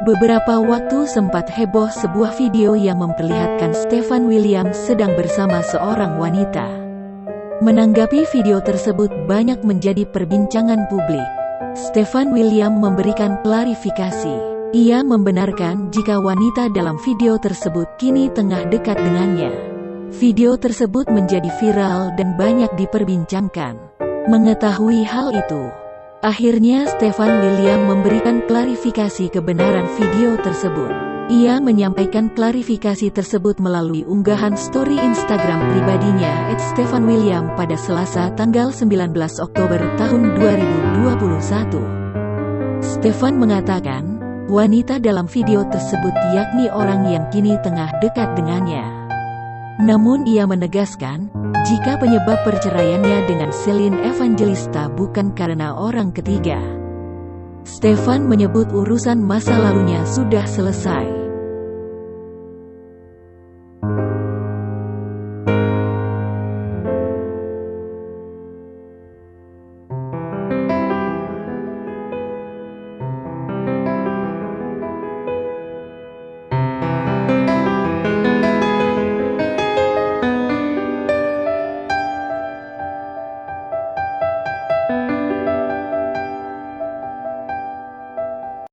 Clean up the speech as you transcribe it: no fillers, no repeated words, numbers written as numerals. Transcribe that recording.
Beberapa waktu sempat heboh sebuah video yang memperlihatkan Stefan William sedang bersama seorang wanita. Menanggapi video tersebut banyak menjadi perbincangan publik. Stefan William memberikan klarifikasi. Ia membenarkan jika wanita dalam video tersebut kini tengah dekat dengannya. Video tersebut menjadi viral dan banyak diperbincangkan. Mengetahui hal itu, akhirnya Stefan William memberikan klarifikasi kebenaran video tersebut. Ia menyampaikan klarifikasi tersebut melalui unggahan story Instagram pribadinya @StefanWilliam pada Selasa tanggal 19 Oktober tahun 2021. Stefan mengatakan, wanita dalam video tersebut yakni orang yang kini tengah dekat dengannya. Namun ia menegaskan, jika penyebab perceraiannya dengan Celine Evangelista bukan karena orang ketiga. Stefan menyebut urusan masa lalunya sudah selesai.